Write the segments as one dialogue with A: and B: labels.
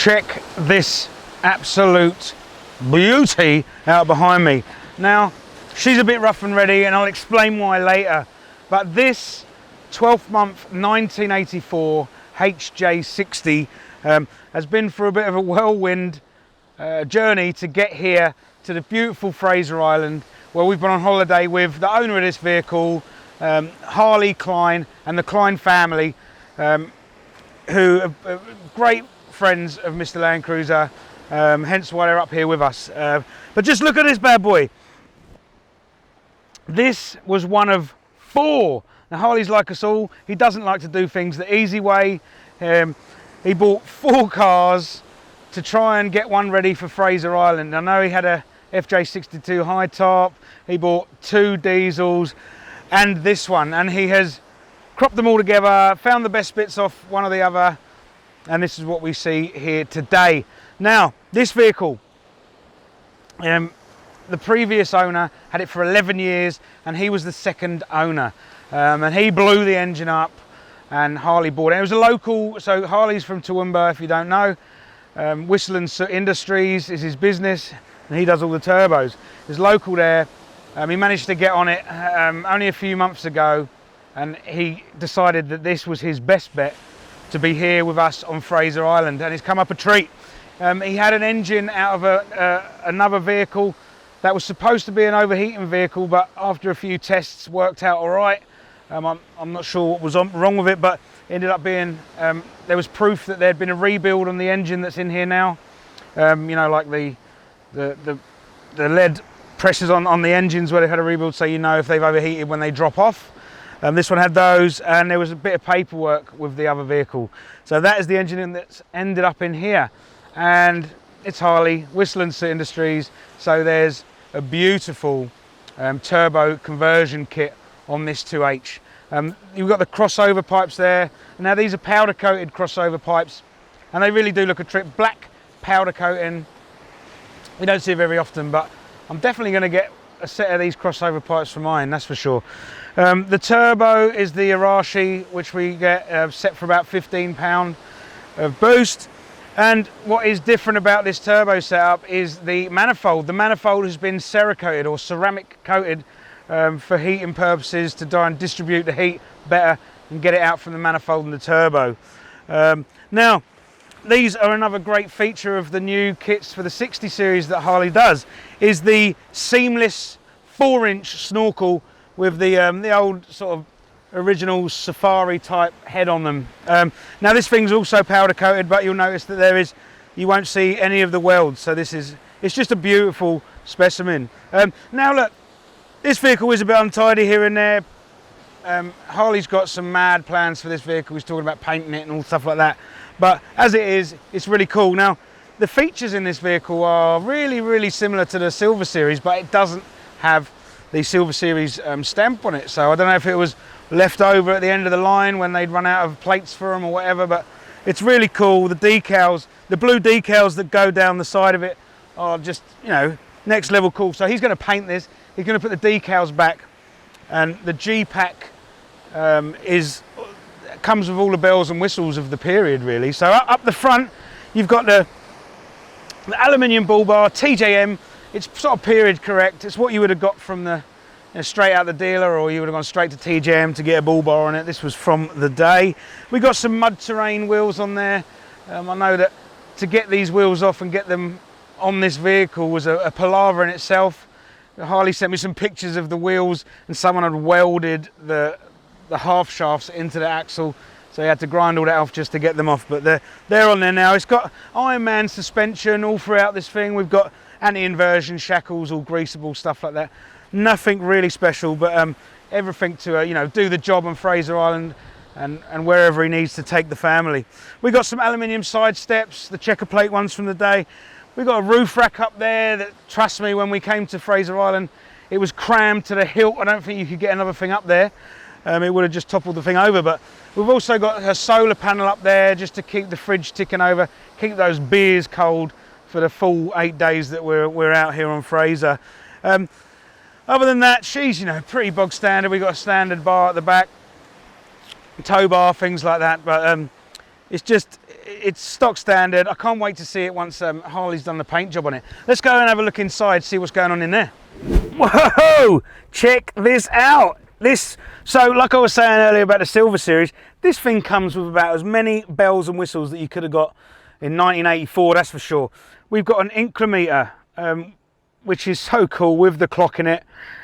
A: check this absolute beauty out behind me. Now, she's a bit rough and ready, and I'll explain why later, but this 12th month 1984 HJ60 has been for a bit of a whirlwind journey to get here to the beautiful Fraser Island, where we've been on holiday with the owner of this vehicle, Harley Klein, and the Klein family, who are great friends of Mr Landcruiser, hence why they're up here with us. But just look at this bad boy. This was one of 4. Now Harley's like us all, he doesn't like to do things the easy way. He bought 4 cars to try and get one ready for Fraser Island. I know he had a FJ62 high top, he bought 2 diesels and this one, and he has cropped them all together, found the best bits off one or the other, and this is what we see here today. Now, this vehicle, the previous owner had it for 11 years and he was the 2nd owner, and he blew the engine up and Harley bought it. It was a local, so Harley's from Toowoomba, if you don't know. Whistle and Soot Industries is his business, and he does all the turbos. He's local there. He managed to get on it only a few months ago, and he decided that this was his best bet to be here with us on Fraser Island, and it's come up a treat. He had an engine out of another vehicle that was supposed to be an overheating vehicle, but after a few tests worked out all right. I'm not sure what was wrong with it, but it ended up being, there was proof that there had been a rebuild on the engine that's in here now. You know, like the lead pressures on the engines where they've had a rebuild, so you know if they've overheated when they drop off. This one had those, and there was a bit of paperwork with the other vehicle. So that is the engine that's ended up in here. And it's Harley, Whistle and Soot Industries, so there's a beautiful turbo conversion kit on this 2H. You've got the crossover pipes there. Now these are powder coated crossover pipes, and they really do look a trip. Black powder coating, we don't see it very often, but I'm definitely going to get a set of these crossover pipes for mine, that's for sure. The turbo is the Arashi, which we get set for about £15 of boost. And what is different about this turbo setup is the manifold. The manifold has been cerakoted or ceramic coated for heating purposes, to try and distribute the heat better and get it out from the manifold and the turbo. Now, these are another great feature of the new kits for the 60 series that Harley does, is the seamless 4-inch snorkel with the old sort of original safari type head on them. Now this thing's also powder coated, but you'll notice that you won't see any of the welds, so it's just a beautiful specimen. Now look, this vehicle is a bit untidy here and there. Harley's got some mad plans for this vehicle. He's talking about painting it and all stuff like that, but as it is, it's really cool. Now the features in this vehicle are really, really similar to the Silver Series, but it doesn't have the Silver Series stamp on it, so I don't know if it was left over at the end of the line when they'd run out of plates for them or whatever, but it's really cool. The decals, the blue decals that go down the side of it, are just, you know, next level cool. So he's going to paint this, he's going to put the decals back, and the G-Pack comes with all the bells and whistles of the period, really. So up the front you've got the aluminium bull bar, TJM. It's sort of period correct. It's what you would have got from the straight out the dealer, or you would have gone straight to TJM to get a bull bar on it. This was from the day. We got some mud terrain wheels on there. I know that to get these wheels off and get them on this vehicle was a palaver in itself. Harley sent me some pictures of the wheels, and someone had welded the half shafts into the axle, so he had to grind all that off just to get them off, but they're on there now. It's got Iron Man suspension all throughout this thing. We've got anti-inversion shackles, all greasable, stuff like that. Nothing really special, but everything to you know, do the job on Fraser Island and wherever he needs to take the family. We got some aluminium side steps, the checker plate ones from the day. We got a roof rack up there that, trust me, when we came to Fraser Island, it was crammed to the hilt. I don't think you could get another thing up there. It would have just toppled the thing over. But we've also got a solar panel up there just to keep the fridge ticking over, keep those beers cold for the full 8 days that we're out here on Fraser. Other than that, she's, you know, pretty bog standard. We've got a standard bar at the back, tow bar, things like that, but it's just, it's stock standard. I can't wait to see it once Harley's done the paint job on it. Let's go and have a look inside, see what's going on in there. Whoa, check this out. So like I was saying earlier about the Silver Series, this thing comes with about as many bells and whistles that you could have got in 1984, that's for sure. We've got an incrometer, which is so cool with the clock in it.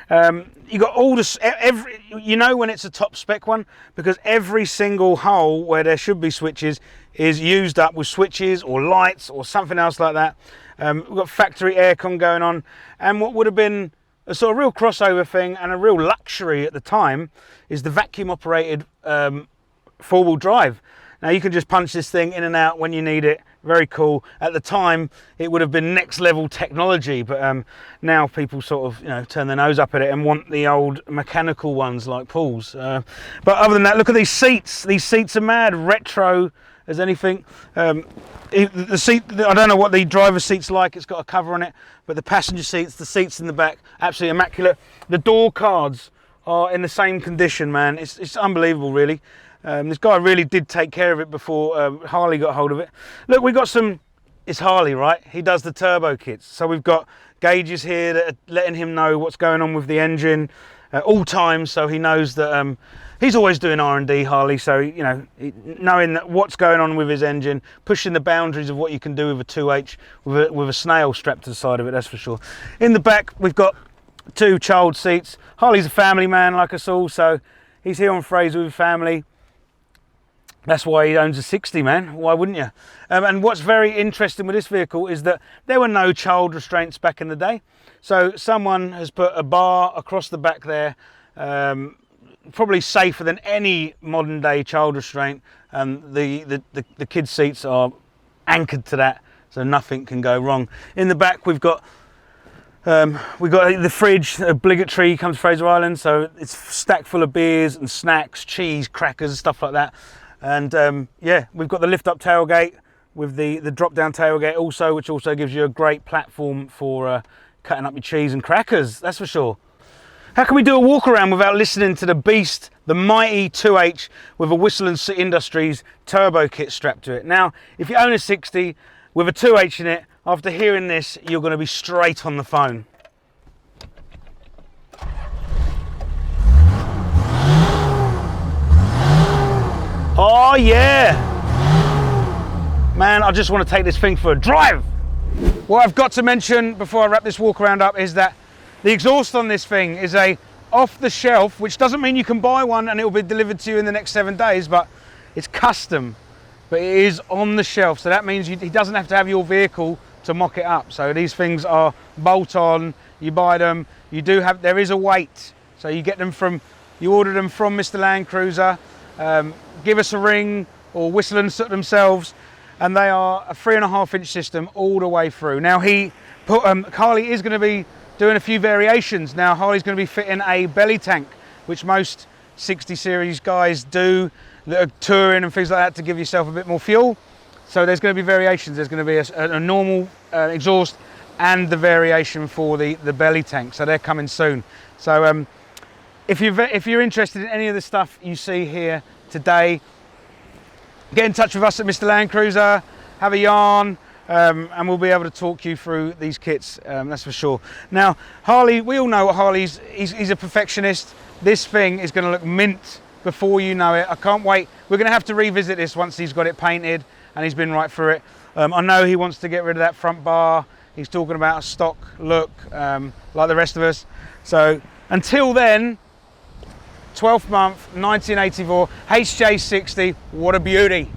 A: You got all the, you know when it's a top spec one, because every single hole where there should be switches is used up with switches or lights or something else like that. We've got factory aircon going on, and what would have been a sort of real crossover thing and a real luxury at the time is the vacuum operated four-wheel drive. Now you can just punch this thing in and out when you need it. Very cool. At the time it would have been next level technology, but now people sort of, you know, turn their nose up at it and want the old mechanical ones like Paul's. But other than that, look at these seats. These seats are mad, retro as anything. The seat, I don't know what the driver's seat's like, it's got a cover on it, but the passenger seats, the seats in the back, absolutely immaculate. The door cards are in the same condition, man. It's unbelievable, really. This guy really did take care of it before Harley got hold of it. Look, we've got some, it's Harley, right? He does the turbo kits. So we've got gauges here that are letting him know what's going on with the engine all times, so he knows that he's always doing R&D, Harley, so, you know, knowing that what's going on with his engine, pushing the boundaries of what you can do with a 2H, with a snail strapped to the side of it, that's for sure. In the back, we've got two child seats. Harley's a family man like us all, so he's here on Fraser with family. That's why he owns a 60, man. Why wouldn't you? And what's very interesting with this vehicle is that there were no child restraints back in the day. So someone has put a bar across the back there, probably safer than any modern day child restraint. The kids' seats are anchored to that, so nothing can go wrong. In the back we've got the fridge, obligatory, comes to Fraser Island, so it's stacked full of beers and snacks, cheese, crackers, stuff like that. And yeah, we've got the lift up tailgate with the drop down tailgate also, which also gives you a great platform for cutting up your cheese and crackers, that's for sure. How can we do a walk around without listening to the beast, the mighty 2H with a Whistle and Soot Industries turbo kit strapped to it? Now, if you own a 60 with a 2H in it, after hearing this, you're going to be straight on the phone. Oh yeah! Man, I just want to take this thing for a drive! What I've got to mention before I wrap this walk around up is that the exhaust on this thing is a off the shelf, which doesn't mean you can buy one and it will be delivered to you in the next 7 days, but it's custom, but it is on the shelf. So that means he doesn't have to have your vehicle to mock it up. So these things are bolt on, you buy them, there is a weight. So you order them from Mr Landcruiser, give us a ring or Whistle and Soot themselves, and they are a 3.5-inch system all the way through. Now Harley is going to be doing a few variations. Now Harley's going to be fitting a belly tank, which most 60 series guys do that are touring and things like that to give yourself a bit more fuel. So there's going to be variations. There's going to be a normal exhaust and the variation for the belly tank. So they're coming soon. So if you're interested in any of the stuff you see here today, get in touch with us at Mr Landcruiser, have a yarn, and we'll be able to talk you through these kits, that's for sure. Now, Harley, we all know what Harley's, he's a perfectionist. This thing is going to look mint before you know it. I can't wait. We're going to have to revisit this once he's got it painted and he's been right through it. I know he wants to get rid of that front bar. He's talking about a stock look, like the rest of us. So until then, 12th month, 1984, HJ60, what a beauty.